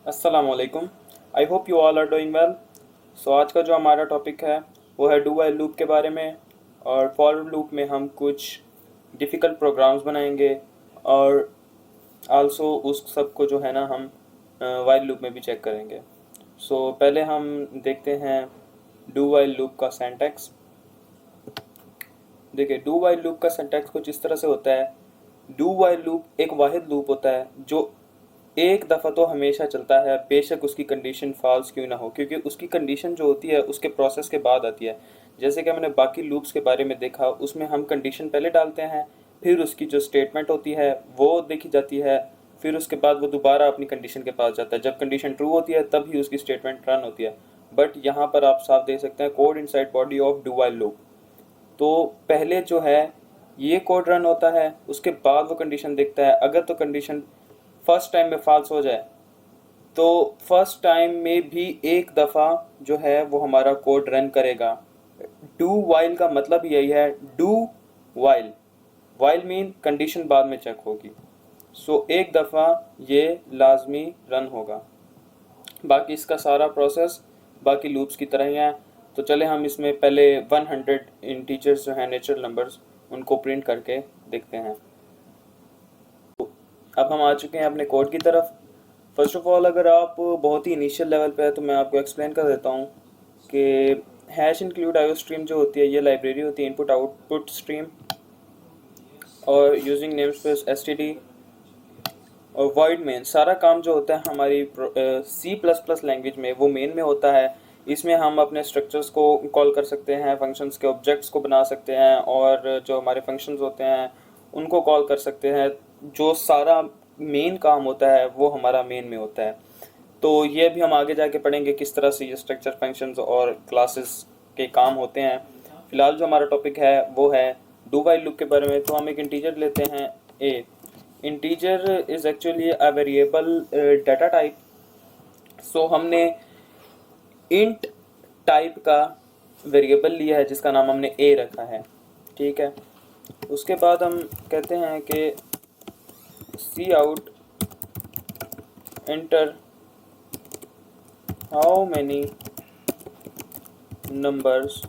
अस्सलामुअलैकुम। I hope you all are doing well. So आज का जो हमारा टॉपिक है वो है डू वाइल लूप के बारे में। और फॉर लूप में हम कुछ डिफ़िकल्ट प्रोग्राम्स बनाएंगे और आल्सो उस सब को जो है ना हम वाइल लूप में भी चेक करेंगे। सो पहले हम देखते हैं डू वाइल लूप का सिंटैक्स। देखिए, डू वाइल लूप का सिंटैक्स कुछ इस तरह से होता है। डू वाइल लूप एक वाहिद लूप होता है जो एक दफ़ा तो हमेशा चलता है, बेशक उसकी कंडीशन फॉल्स क्यों ना हो, क्योंकि उसकी कंडीशन जो होती है उसके प्रोसेस के बाद आती है। जैसे कि हमने बाकी लूप्स के बारे में देखा, उसमें हम कंडीशन पहले डालते हैं, फिर उसकी जो स्टेटमेंट होती है वो देखी जाती है, फिर उसके बाद वो दोबारा अपनी कंडीशन के पास जाता है। जब कंडीशन ट्रू होती है तब ही उसकी स्टेटमेंट रन होती है। बट यहाँ पर आप साफ देख सकते हैं code inside body of do while loop. तो पहले जो है ये कोड रन होता है, उसके बाद वो कंडीशन देखता है। अगर तो कंडीशन फर्स्ट टाइम में फॉल्स हो जाए तो फर्स्ट टाइम में भी एक दफ़ा जो है वो हमारा कोड रन करेगा। डू वाइल का मतलब यही है, do while. While mean condition बाद में चेक होगी। सो एक दफ़ा ये लाजमी रन होगा। बाकी इसका सारा प्रोसेस बाकी लूप्स की तरह ही है। तो चले हम इसमें पहले 100 इंटीजर्स जो हैं नेचुरल नंबर्स उनको प्रिंट करके देखते हैं। अब हम आ चुके हैं अपने कोड की तरफ। फर्स्ट ऑफ ऑल अगर आप बहुत ही इनिशियल लेवल पे है तो मैं आपको एक्सप्लेन कर देता हूँ कि हैश इंक्लूड आईओ स्ट्रीम जो होती है ये लाइब्रेरी होती है इनपुट आउटपुट स्ट्रीम। और यूजिंग नेम स्पेस एसटीडी और वॉइड मेन, सारा काम जो होता है हमारी C++ लैंग्वेज में वो मेन में होता है। इसमें हम अपने स्ट्रक्चर्स को कॉल कर सकते हैं, फंक्शंस के ऑब्जेक्ट्स को बना सकते हैं और जो हमारे फंक्शंस होते हैं उनको कॉल कर सकते हैं। जो सारा मेन काम होता है वो हमारा मेन में होता है। तो ये भी हम आगे जाके पढ़ेंगे किस तरह से ये स्ट्रक्चर फंक्शंस और क्लासेस के काम होते हैं। फिलहाल जो हमारा टॉपिक है वो है डू वाइल लूप के बारे में। तो हम एक इंटीजर लेते हैं A. Integer is actually a variable data type. So हमने इंट टाइप का वेरिएबल लिया है जिसका नाम हमने ए रखा है, ठीक है। उसके बाद हम कहते हैं कि cout enter how many numbers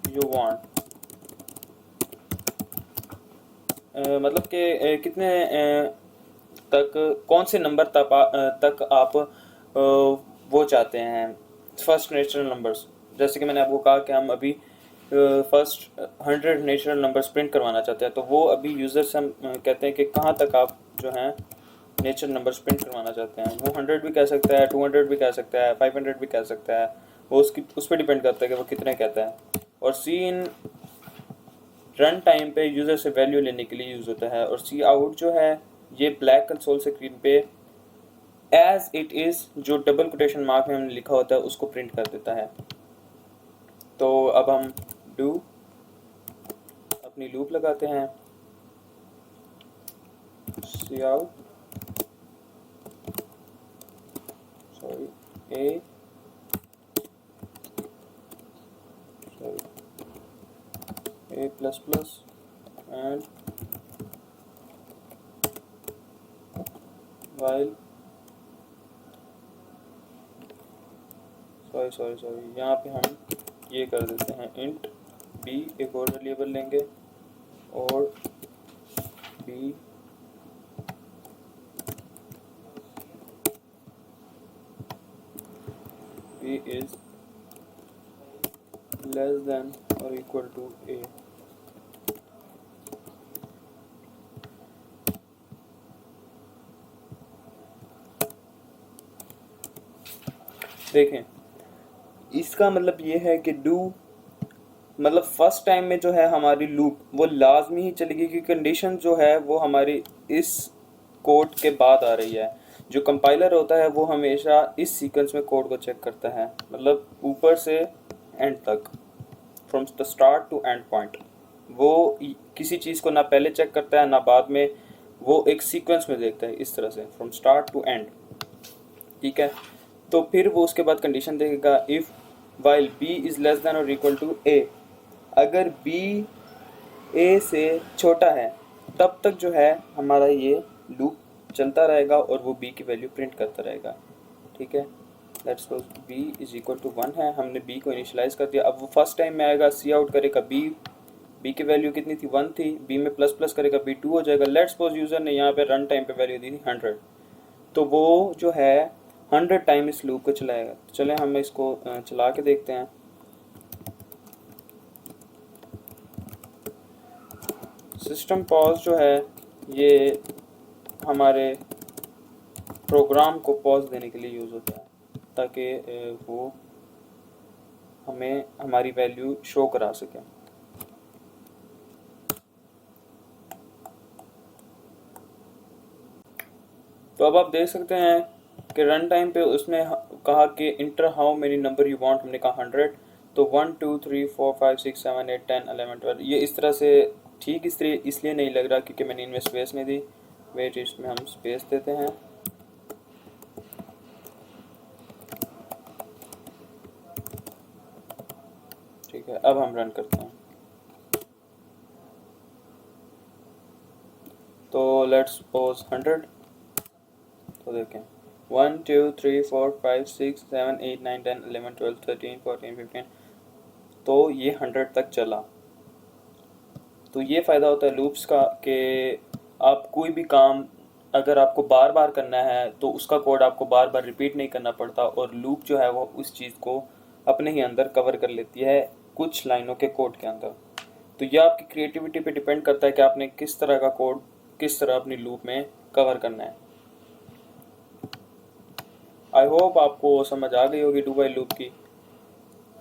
you want. मतलब कि कितने तक कौन से नंबर तक आप वो चाहते हैं फर्स्ट नेचुरल नंबर्स। जैसे कि मैंने आपको कहा कि हम अभी फर्स्ट 100 नेचुरल नंबर्स प्रिंट करवाना चाहते हैं। तो वो अभी यूज़र से हम कहते हैं कि कहाँ तक आप जो हैं नेचुरल नंबर्स प्रिंट करवाना चाहते हैं। वो 100 भी कह सकता है, 200 भी कह सकता है, 500 भी कह सकता है। वो उस पर डिपेंड करता है कि वो कितने कहता है। और सी इन रन टाइम पे यूज़र से वैल्यू लेने के लिए यूज़ होता है। और सी आउट जो है ये ब्लैक कंसोल स्क्रीन पे एज इट इज़ जो डबल कोटेशन मार्क में हमने लिखा होता है उसको प्रिंट कर देता है। तो अब हम डू अपनी लूप लगाते हैं। Cout sorry A A plus plus and while sorry यहाँ पे हम ये कर देते हैं इंट बी। एक और वेरिएबल लेंगे और बी इज लेस देन और इक्वल टू ए। देखें, इसका मतलब ये है कि डू मतलब फर्स्ट टाइम में जो है हमारी लूप वो लाजमी ही चलेगी कि कंडीशन जो है वो हमारी इस कोड के बाद आ रही है। जो कंपाइलर होता है वो हमेशा इस सीक्वेंस में कोड को चेक करता है, मतलब ऊपर से एंड तक, from the start to end point. वो किसी चीज़ को ना पहले चेक करता है ना बाद में, वो एक सीक्वेंस में देखता है इस तरह से फ्रॉम स्टार्ट टू एंड, ठीक है। तो फिर वो उसके बाद कंडीशन देखेगा if while B is less than और इक्वल टू ए। अगर बी ए से छोटा है तब तक जो है हमारा ये लूप चलता रहेगा और वो b की वैल्यू प्रिंट करता रहेगा। ठीक है, let's suppose b is equal to 1 है, हमने b को इनिशियलाइज कर दिया। अब वो फर्स्ट टाइम में आएगा, सी आउट करेगा b की वैल्यू कितनी थी 1 थी, b में प्लस प्लस करेगा b 2 हो जाएगा। लेट्स सपोज यूज़र ने यहाँ पे रन टाइम पे वैल्यू दी थी 100, तो वो जो है 100 टाइम इस लूप को चलाएगा। तो चलें हम इसको चला के देखते हैं। सिस्टम पॉज जो है ये हमारे प्रोग्राम को पॉज देने के लिए यूज़ होता है, ताकि वो हमें हमारी वैल्यू शो करा सके। तो अब आप देख सकते हैं कि रन टाइम पे उसने कहा कि inter how many number you want, हमने कहा 100, तो 1 2 3 4 5 6 7 8 10 11 12 ये इस तरह से ठीक इसलिए नहीं लग रहा क्योंकि मैंने इनमें स्पेस नहीं दी। वेट, इसमें हम स्पेस देते हैं। ठीक है, अब हम रन करते हैं। तो लेट्स सपोज 100, तो देखें 1 2 3 4 5 6 7 8 9 10 11 12 13 14 15, तो ये 100 तक चला। तो ये फ़ायदा होता है लूप्स का कि आप कोई भी काम अगर आपको बार बार करना है तो उसका कोड आपको बार बार रिपीट नहीं करना पड़ता, और लूप जो है वो उस चीज़ को अपने ही अंदर कवर कर लेती है कुछ लाइनों के कोड के अंदर। तो ये आपकी क्रिएटिविटी पे डिपेंड करता है कि आपने किस तरह का कोड किस तरह अपनी लूप में कवर करना है। आई होप आपको समझ आ गई होगी डू वाइल लूप की।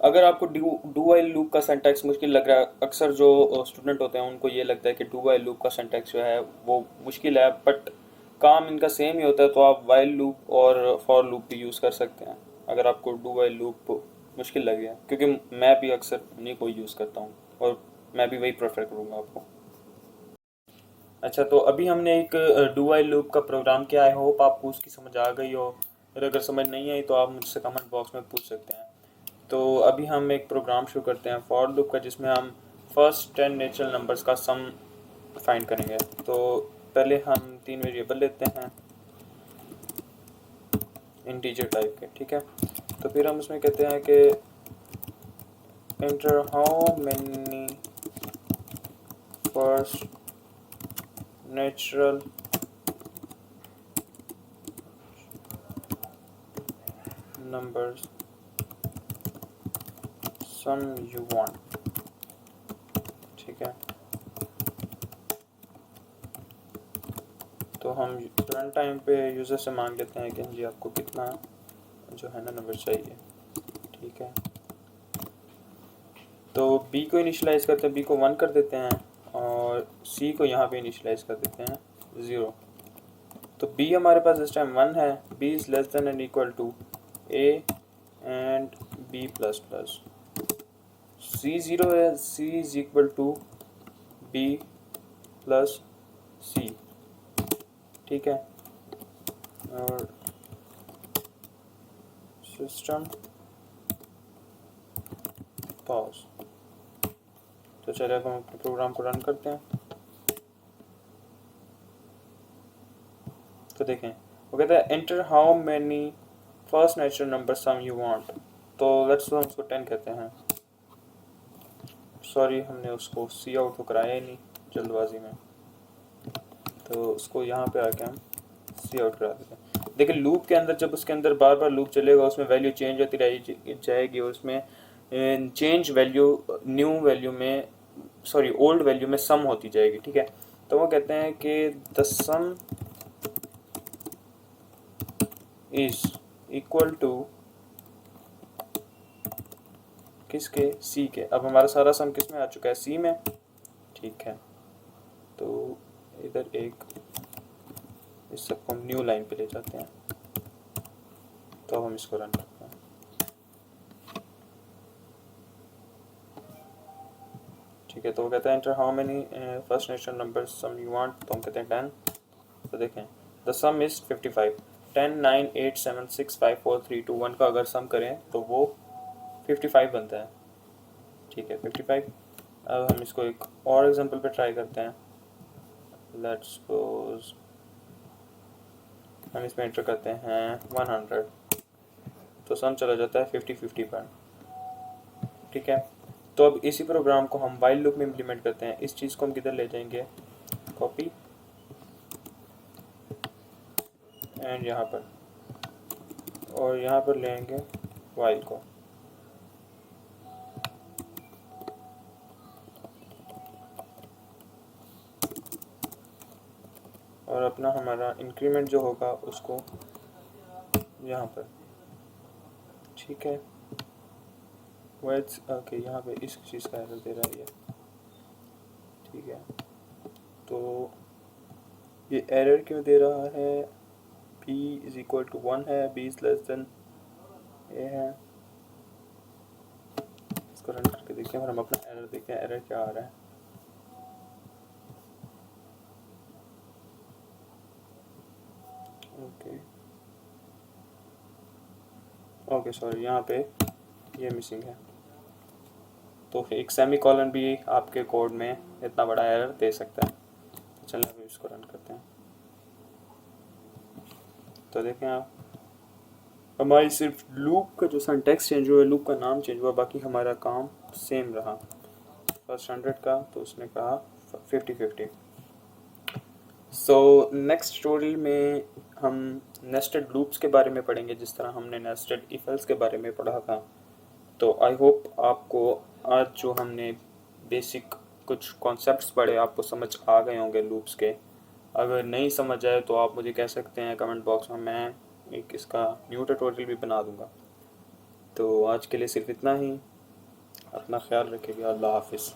अगर आपको डू वाइल लूप का सिंटैक्स मुश्किल लग रहा है, अक्सर जो स्टूडेंट होते हैं उनको ये लगता है कि डू वाइल लूप का सिंटैक्स जो है वो मुश्किल है, बट काम इनका सेम ही होता है। तो आप वाइल लूप और फॉर लूप भी यूज़ कर सकते हैं अगर आपको डू वाइल लूप मुश्किल लगे, क्योंकि मैं भी अक्सर उन्हीं को यूज़ करता हूँ और मैं भी वही प्रेफर करूँगा आपको। अच्छा, तो अभी हमने एक डू वाइल लूप का प्रोग्राम किया। आई होप आपको उसकी समझ आ गई हो, और अगर समझ नहीं आई तो आप मुझसे कमेंट बॉक्स में पूछ सकते हैं। तो अभी हम एक प्रोग्राम शुरू करते हैं फॉर लूप का, जिसमें हम फर्स्ट 10 नेचुरल नंबर्स का सम फाइंड करेंगे। तो पहले हम 3 वेरिएबल लेते हैं इंटीजर टाइप के। ठीक है, तो फिर हम उसमें कहते हैं कि enter how many first natural numbers sum you want. ठीक है, तो हम रन टाइम पे यूज़र से मांग लेते हैं कि जी आपको कितना जो है ना नंबर चाहिए। ठीक है, तो b को इनिशियलाइज़ करते हैं, b को 1 कर देते हैं, और c को यहाँ पे इनिशियलाइज़ कर देते हैं 0। तो b हमारे पास इस टाइम 1 है, b is less than and equal to a and b plus plus. c 0 है, c is equal to b plus c। ठीक है, और सिस्टम पॉज। तो चलिए अब हम अपने प्रोग्राम को रन करते हैं। तो देखें वो कहता है enter how many first natural number sum you want. तो लेट्स हम उसको 10 कहते हैं। सॉरी, हमने उसको सी आउट तो कराया ही नहीं जल्दबाजी में, तो उसको यहाँ पे आके हम सी आउट करा देते हैं। देखिए लूप के अंदर जब उसके अंदर बार बार लूप चलेगा उसमें वैल्यू चेंज होती रही जाएगी, और उसमें चेंज वैल्यू न्यू वैल्यू में सॉरी ओल्ड वैल्यू में सम होती जाएगी। ठीक है, तो वो कहते हैं कि the sum is equal to किसके, सी के। अब हमारा सारा सम किस में आ चुका है, सी में। ठीक है, तो इधर एक इस सबको हम न्यू लाइन पे ले जाते हैं। तो अब हम इसको रन करते हैं। ठीक है, तो वो कहता है enter how many first natural number sum you want, तो हम कहते हैं 10। तो देखें द सम इज 55। 10 9 8 7 6 5 4 3 2 1 का अगर सम करें तो वो 55 बनता है। ठीक है, 55। अब हम इसको एक और एग्जांपल पे ट्राई करते हैं। लेट्स सपोज हम इसमें एंटर करते हैं 100, तो सम चला जाता है 50-50 पर। ठीक है, तो अब इसी प्रोग्राम को हम वाइल लूप में इम्प्लीमेंट करते हैं। इस चीज़ को हम किधर ले जाएंगे, कॉपी एंड यहाँ पर, और यहाँ पर ले आएंगे वाइल को। और अपना हमारा इंक्रीमेंट जो होगा उसको यहाँ पर। ठीक है, वेट्स ओके, यहाँ पे इस चीज़ का एरर दे रहा है ये। ठीक है, तो ये एरर क्यों दे रहा है, b इज इक्वल टू 1 है, b इज लेस देन ए है। इसको रन करके देखते हैं और हम अपना एरर देखते हैं, एरर क्या आ रहा है। ओके ओके सॉरी, यहाँ पे ये मिसिंग है, तो एक सेमी कॉलन भी आपके कोड में इतना बड़ा एरर दे सकता है। तो चलिए अभी इसको रन करते हैं। तो देखें आप, हमारी सिर्फ लूप का जो सिंटैक्स चेंज हुआ, लूप का नाम चेंज हुआ, बाकी हमारा काम सेम रहा। फर्स्ट 100 का, तो उसने कहा 50-50। सो नेक्स्ट ट्यूटोरियल में हम नेस्टेड लूप्स के बारे में पढ़ेंगे, जिस तरह हमने नेस्टेड इफ एल्स के बारे में पढ़ा था। तो आई होप आपको आज जो हमने बेसिक कुछ कॉन्सेप्ट्स पढ़े आपको समझ आ गए होंगे लूप्स के। अगर नहीं समझ आए तो आप मुझे कह सकते हैं कमेंट बॉक्स में, मैं एक इसका न्यू ट्यूटोरियल भी बना दूंगा। तो आज के लिए सिर्फ इतना ही, अपना ख्याल रखिएगा, अल्लाह हाफिज़।